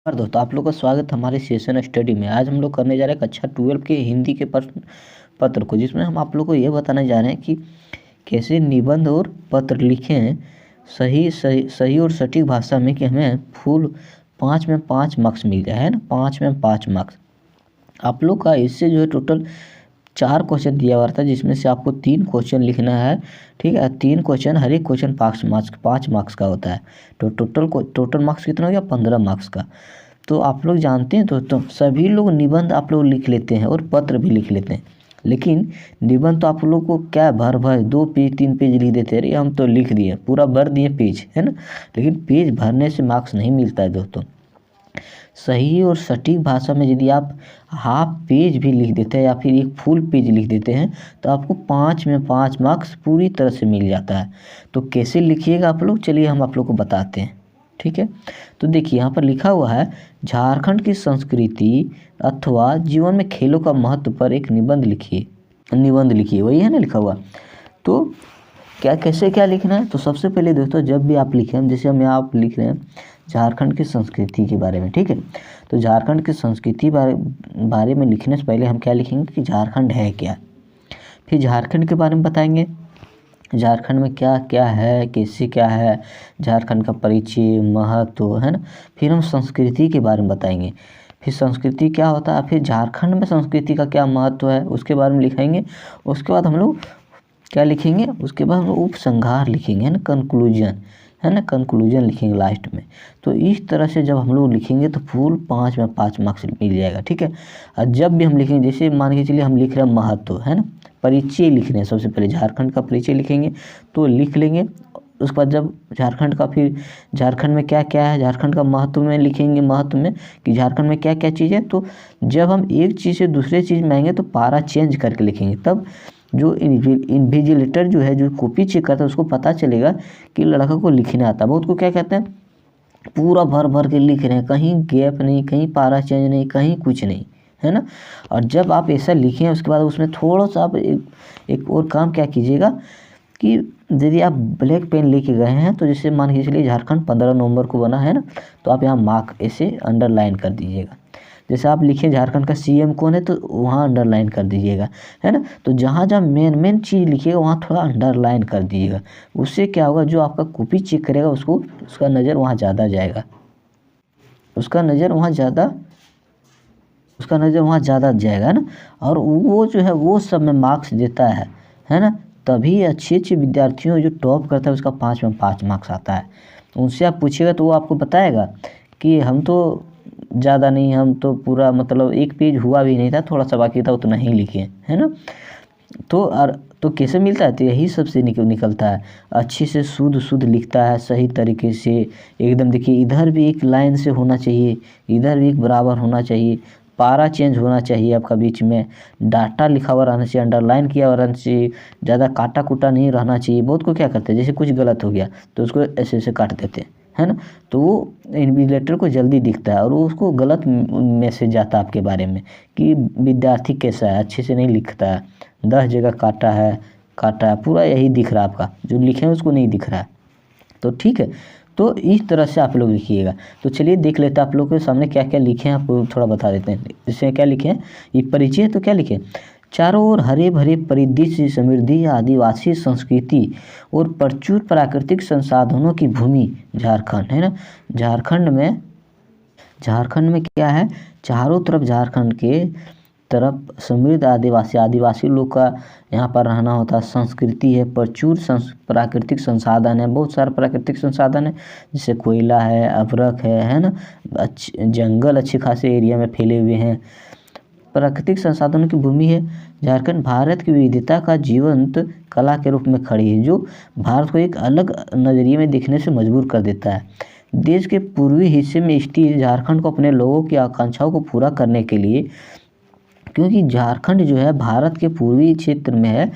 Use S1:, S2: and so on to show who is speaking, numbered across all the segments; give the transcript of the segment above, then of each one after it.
S1: और दोस्तों आप लोग का स्वागत है हमारे सेशन स्टडी में। आज हम लोग करने जा रहे हैं कक्षा 12 के हिंदी के प्रश्न पत्र को, जिसमें हम आप लोग को ये बताने जा रहे हैं कि कैसे निबंध और पत्र लिखें सही सही सही और सटीक भाषा में कि हमें फुल 5 में 5 मार्क्स मिल जाए, है ना। 5 में 5 मार्क्स आप लोग का इससे जो है टोटल 4 क्वेश्चन दिया हुआ था, जिसमें से आपको 3 क्वेश्चन लिखना है। ठीक है, 3 क्वेश्चन, हर एक क्वेश्चन 5 मार्क्स का होता है। तो टोटल मार्क्स कितना हो गया? 15 मार्क्स का। तो आप लोग जानते हैं तो सभी लोग निबंध आप लोग लिख लेते हैं और पत्र भी लिख लेते हैं, लेकिन निबंध तो आप लोग को क्या भर 2 पेज 3 पेज लिख देते हैं। अरे हम तो लिख दिए, पूरा भर दिए पेज, है ना। लेकिन पेज भरने से मार्क्स नहीं मिलता है दोस्तों। सही और सटीक भाषा में यदि आप हाफ पेज भी लिख देते हैं या फिर एक फुल पेज लिख देते हैं तो आपको 5 में 5 मार्क्स पूरी तरह से मिल जाता है। तो कैसे लिखिएगा आप लोग, चलिए हम आप लोग को बताते हैं। ठीक है, तो देखिए यहाँ पर लिखा हुआ है, झारखंड की संस्कृति अथवा जीवन में खेलों का महत्व पर एक निबंध लिखिए। वही है ना लिखा हुआ। तो कैसे क्या लिखना है? तो सबसे पहले दोस्तों, जब भी आप लिखें, जैसे हम यहाँ आप लिख रहे हैं झारखंड की संस्कृति के बारे में, ठीक है। तो झारखंड की संस्कृति बारे में लिखने से पहले हम क्या लिखेंगे कि झारखंड है क्या। फिर झारखंड के बारे में बताएंगे, झारखंड में क्या क्या है, कैसे क्या है, झारखंड का परिचय, महत्व, है ना। फिर हम संस्कृति के बारे में बताएंगे, फिर संस्कृति क्या होता है, फिर झारखंड में संस्कृति का क्या महत्व है उसके बारे में लिखेंगे। उसके बाद हम लोग क्या लिखेंगे, उसके बाद हम लोग उपसंहार लिखेंगे, है ना, कंक्लूजन, है ना, कंक्लूजन लिखेंगे लास्ट में। तो इस तरह से जब हम लोग लिखेंगे तो फुल 5 में 5 मार्क्स मिल जाएगा। ठीक है, और जब भी हम लिखेंगे, जैसे मान के चलिए हम लिख रहे हैं महत्व, है ना, परिचय लिख रहे हैं, सबसे पहले झारखंड का परिचय लिखेंगे तो लिख लेंगे। उसके बाद जब झारखंड का, फिर झारखंड में क्या क्या है, झारखंड का महत्व में लिखेंगे, महत्व में कि झारखंड में क्या क्या चीज़ है। तो जब हम एक चीज़ से दूसरे चीज़ में आएंगे तो पारा चेंज करके लिखेंगे, तब जो इन्विजिलेटर जो है, जो कॉपी चेक करता है, उसको पता चलेगा कि लड़का को लिखना आता है। बहुत को क्या कहते हैं, पूरा भर भर के लिख रहे हैं, कहीं गैप नहीं, कहीं पारा चेंज नहीं, कहीं कुछ नहीं, है ना। और जब आप ऐसा लिखें उसके बाद उसमें थोड़ा सा आप एक और काम क्या कीजिएगा कि यदि आप ब्लैक पेन लेके गए हैं, तो जैसे मान के चलिए झारखंड 15 नवंबर को बना है ना, तो आप यहाँ मार्क ऐसे अंडरलाइन कर दीजिएगा। जैसे आप लिखें झारखंड का सीएम कौन है, तो वहाँ अंडरलाइन कर दीजिएगा, है ना। तो जहाँ जहाँ मेन चीज़ लिखिएगा वहाँ थोड़ा अंडरलाइन कर दीजिएगा। उससे क्या होगा, जो आपका कॉपी चेक करेगा उसका नज़र वहाँ ज़्यादा जाएगा, उसका नज़र वहाँ ज़्यादा जाएगा, है ना। और वो जो है वो सब में मार्क्स देता है ना। तभी अच्छे अच्छे विद्यार्थियों जो टॉप करता है उसका 5 में 5 मार्क्स आता है। उनसे आप पूछिएगा तो वो आपको बताएगा कि हम तो ज़्यादा नहीं, हम तो पूरा मतलब एक पेज हुआ भी नहीं था, थोड़ा सा बाकी था, उतना ही लिखे, है ना। तो कैसे मिलता है, तो यही सबसे निकलता है। अच्छे से शुद्ध लिखता है, सही तरीके से एकदम। देखिए इधर भी एक लाइन से होना चाहिए, इधर भी एक बराबर होना चाहिए, पारा चेंज होना चाहिए आपका, बीच में डाटा लिखा हुआ रहना चाहिए, अंडरलाइन किया हुआ रहना चाहिए, ज़्यादा काटा कुटा नहीं रहना चाहिए। बहुत को क्या करते हैं, जैसे कुछ गलत हो गया तो उसको ऐसे ऐसे काट देते हैं, है ना। तो वो इन्विजिलेटर को जल्दी दिखता है और वो उसको गलत मैसेज जाता है आपके बारे में कि विद्यार्थी कैसा है, अच्छे से नहीं लिखता है, 10 जगह काटा है, पूरा यही दिख रहा है, आपका जो लिखे हैं उसको नहीं दिख रहा है। तो ठीक है, तो इस तरह से आप लोग लिखिएगा। तो चलिए देख लेते हैं आप लोग के सामने क्या क्या लिखे हैं, आपको थोड़ा बता देते हैं। जैसे क्या लिखे हैं, ये परिचय, तो क्या लिखे, चारों ओर हरे भरे परिदृश्य, समृद्धि, आदिवासी संस्कृति और प्रचुर प्राकृतिक संसाधनों की भूमि झारखंड, है ना। झारखंड में क्या है, चारों तरफ झारखंड के तरफ समृद्ध आदिवासी लोग का यहाँ पर रहना होता है, संस्कृति है, प्रचुर प्राकृतिक संसाधन है, बहुत सारे प्राकृतिक संसाधन है, जैसे कोयला है, अभ्रक है ना, जंगल अच्छे खासे एरिया में फैले हुए हैं, प्राकृतिक संसाधनों की भूमि है। झारखंड भारत की विविधता का जीवंत कला के रूप में खड़ी है, जो भारत को एक अलग नज़रिए में देखने से मजबूर कर देता है। देश के पूर्वी हिस्से में स्थित झारखंड को अपने लोगों की आकांक्षाओं को पूरा करने के लिए, क्योंकि झारखंड जो है भारत के पूर्वी क्षेत्र में है,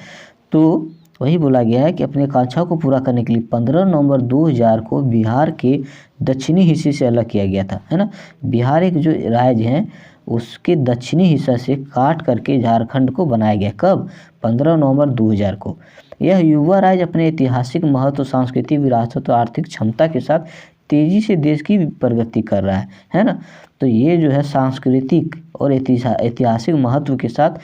S1: तो वही बोला गया है कि अपने आकांक्षाओं को पूरा करने के लिए 15 नवंबर 2000 को बिहार के दक्षिणी हिस्से से अलग किया गया था, है ना। बिहार एक जो राज्य है उसके दक्षिणी हिस्सा से काट करके झारखंड को बनाया गया। कब? 15 नवंबर 2000 को। यह युवा राज्य अपने ऐतिहासिक महत्व, सांस्कृतिक विरासत और आर्थिक क्षमता के साथ तेज़ी से देश की प्रगति कर रहा है ना। तो ये जो है सांस्कृतिक और ऐतिहासिक महत्व के साथ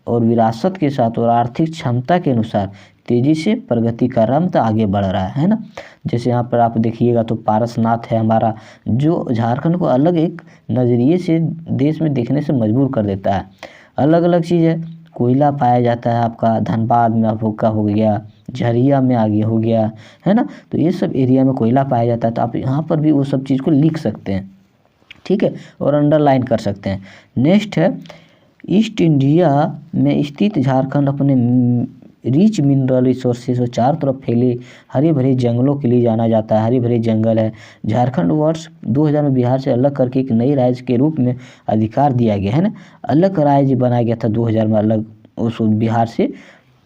S1: और विरासत के साथ और आर्थिक क्षमता के अनुसार तेज़ी से प्रगति कर रहा है, मतलब आगे बढ़ रहा है ना। जैसे यहाँ पर आप देखिएगा तो पारसनाथ है हमारा, जो झारखंड को अलग एक नज़रिए से देश में देखने से मजबूर कर देता है। अलग अलग चीज़ है, कोयला पाया जाता है आपका धनबाद में आपका हो गया, झरिया में आगे हो गया, है ना। तो ये सब एरिया में कोयला पाया जाता है, तो आप यहाँ पर भी वो सब चीज़ को लिख सकते हैं, ठीक है, और अंडरलाइन कर सकते हैं। नेक्स्ट है, ईस्ट इंडिया में स्थित झारखंड अपने रिच मिनरल रिसोर्सेज और चारों तरफ फैले हरे भरे जंगलों के लिए जाना जाता है। हरे भरे जंगल है। झारखंड वर्ष 2000 में बिहार से अलग करके एक नई राज्य के रूप में अधिकार दिया गया है ना। अलग राज्य बनाया गया था 2000 में, अलग उस बिहार से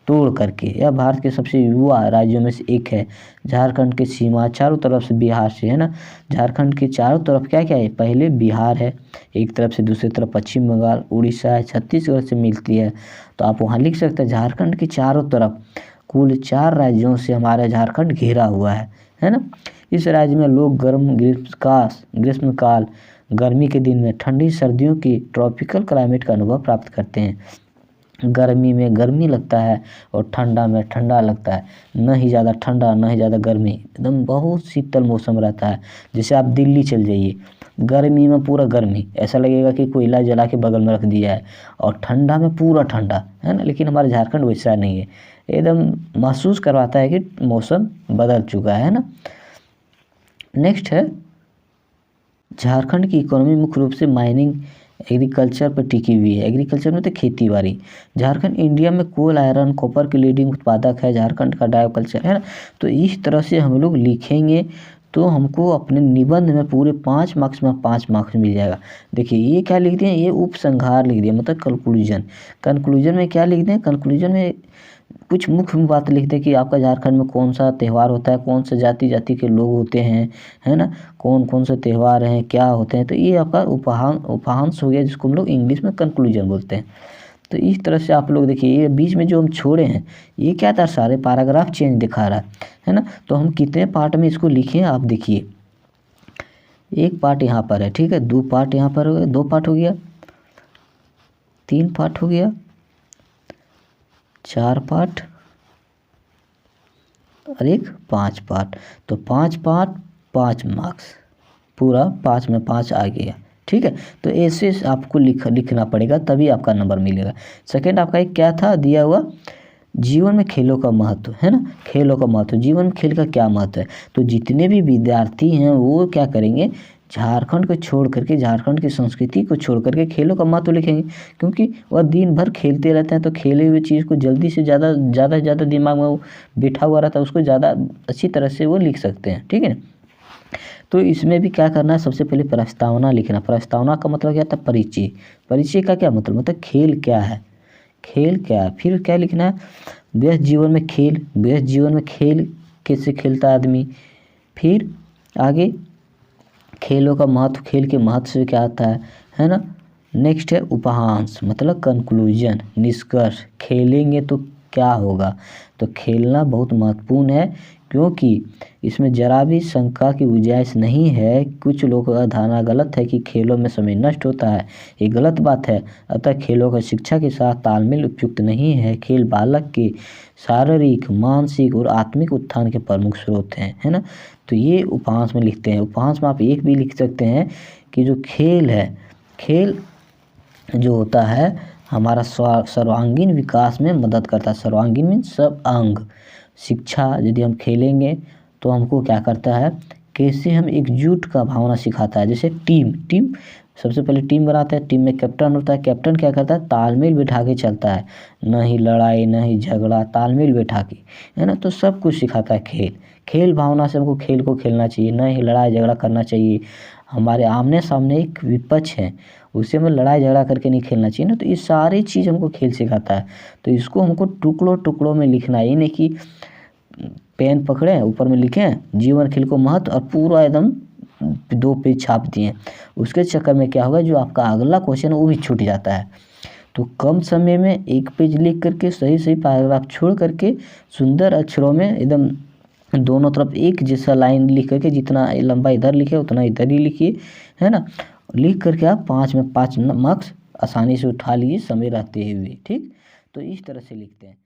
S1: तोड़ करके। यह भारत के सबसे युवा राज्यों में से एक है। झारखंड की सीमा चारों तरफ से बिहार से है ना। झारखंड के चारों तरफ क्या क्या है, पहले बिहार है एक तरफ से, दूसरी तरफ पश्चिम बंगाल, उड़ीसा है, छत्तीसगढ़ से मिलती है। तो आप वहाँ लिख सकते हैं झारखंड के चारों तरफ कुल 4 राज्यों से हमारा झारखंड घिरा हुआ है ना। इस राज्य में लोग ग्रीष्मकाल गर्मी के दिन में, ठंडी सर्दियों की ट्रॉपिकल क्लाइमेट का अनुभव प्राप्त करते हैं। गर्मी में गर्मी लगता है और ठंडा में ठंडा लगता है, न ही ज़्यादा ठंडा न ही ज़्यादा गर्मी, एकदम बहुत शीतल मौसम रहता है। जैसे आप दिल्ली चल जाइए, गर्मी में पूरा गर्मी, ऐसा लगेगा कि कोयला जला के बगल में रख दिया है, और ठंडा में पूरा ठंडा, है ना। लेकिन हमारा झारखंड वैसा नहीं है, एकदम महसूस करवाता है कि मौसम बदल चुका है ना। नेक्स्ट है, झारखंड की इकोनॉमी मुख्य रूप से माइनिंग एग्रीकल्चर पर टिकी हुई है। एग्रीकल्चर में तो खेती बाड़ी। झारखंड इंडिया में कोल, आयरन, कॉपर के लीडिंग उत्पादक है। झारखंड का डायोकल्चर है ना। तो इस तरह से हम लोग लिखेंगे तो हमको अपने निबंध में पूरे 5 मार्क्स में 5 मार्क्स मिल जाएगा। देखिए ये क्या लिख दिए, ये उपसंहार लिख दिया, मतलब कंक्लूजन। कंक्लूजन में क्या लिख दें, कंक्लूजन में कुछ मुख्य बात लिखते हैं कि आपका झारखंड में कौन सा त्यौहार होता है, कौन से जाति के लोग होते हैं, है ना, कौन कौन से त्यौहार हैं, क्या होते हैं। तो ये आपका उपांश हो गया, जिसको हम लोग इंग्लिश में कंक्लूजन बोलते हैं। तो इस तरह से आप लोग देखिए, ये बीच में जो हम छोड़े हैं ये क्या था, सारे पैराग्राफ चेंज दिखा रहा है ना। तो हम कितने पार्ट में इसको लिखें, आप देखिए, एक पार्ट यहाँ पर है, ठीक है, 2 पार्ट यहाँ पर हो गया, 2 पार्ट हो गया, 3 पार्ट हो गया, 4 पार्ट और एक 5 पार्ट। तो 5 पार्ट 5 मार्क्स, पूरा 5 में 5 आ गया, ठीक है। तो ऐसे आपको लिखना पड़ेगा, तभी आपका नंबर मिलेगा। सेकंड आपका एक क्या था दिया हुआ, जीवन में खेलों का महत्व, है ना। खेलों का महत्व, जीवन में खेल का क्या महत्व है। तो जितने भी विद्यार्थी हैं वो क्या करेंगे, झारखंड को छोड़ करके, झारखंड की संस्कृति को छोड़ करके खेलों का महत्व लिखेंगे, क्योंकि वह दिन भर खेलते रहते हैं। तो खेले हुए चीज़ को जल्दी से ज़्यादा से ज़्यादा दिमाग में वो बैठा हुआ रहता है, उसको ज़्यादा अच्छी तरह से वो लिख सकते हैं, ठीक है। तो इसमें भी क्या करना है, सबसे पहले प्रस्तावना लिखना। प्रस्तावना का मतलब क्या था, परिचय। परिचय का क्या मतलब खेल क्या है, खेल क्या है। फिर क्या लिखना है, व्यस्त जीवन में खेल, व्यस्त जीवन में खेल कैसे खेलता है आदमी। फिर आगे खेलों का महत्व, खेल के महत्व से क्या आता है ना। नेक्स्ट है उपहांश, मतलब कंक्लूजन, निष्कर्ष। खेलेंगे तो क्या होगा, तो खेलना बहुत महत्वपूर्ण है, क्योंकि इसमें जरा भी शंका की गुंजाइश नहीं है। कुछ लोगों का धारणा गलत है कि खेलों में समय नष्ट होता है, ये गलत बात है। अतः खेलों का शिक्षा के साथ तालमेल उपयुक्त नहीं है। खेल बालक के शारीरिक, मानसिक और आत्मिक उत्थान के प्रमुख स्रोत हैं, है ना। तो ये उपहांश में लिखते हैं। उपहांश में आप एक भी लिख सकते हैं कि जो खेल है, खेल जो होता है हमारा सर्वांगीण विकास में मदद करता है। सर्वांगीण मीन सब अंग। शिक्षा यदि हम खेलेंगे तो हमको क्या करता है, कैसे हम एकजुट का भावना सिखाता है। जैसे टीम सबसे पहले टीम बनाते हैं, टीम में कैप्टन होता है। कैप्टन क्या करता है, तालमेल बैठा के चलता है, न ही लड़ाई न ही झगड़ा, तालमेल बैठा के, है ना। तो सब कुछ सिखाता है खेल भावना से हमको खेल को खेलना चाहिए, न ही लड़ाई झगड़ा करना चाहिए। हमारे आमने सामने एक विपक्ष है, उससे हमें लड़ाई झगड़ा करके नहीं खेलना चाहिए ना। तो ये सारी चीज़ हमको खेल सिखाता है। तो इसको हमको टुकड़ों में लिखना है, ये नहीं कि पेन पकड़े ऊपर में लिखें जीवन खेल को महत्व और पूरा एकदम 2 पेज छाप दिए। उसके चक्कर में क्या होगा, जो आपका अगला क्वेश्चन है वो भी छूट जाता है। तो कम समय में 1 पेज लिख करके सही पैराग्राफ छोड़ करके सुंदर अक्षरों में एकदम दोनों तरफ एक जैसा लाइन लिख करके जितना लंबा इधर लिखे उतना इधर ही लिखिए, है ना। लिख करके आप 5 में 5 मार्क्स आसानी से उठा लीजिए समय रहते हुए, ठीक। तो इस तरह से लिखते हैं।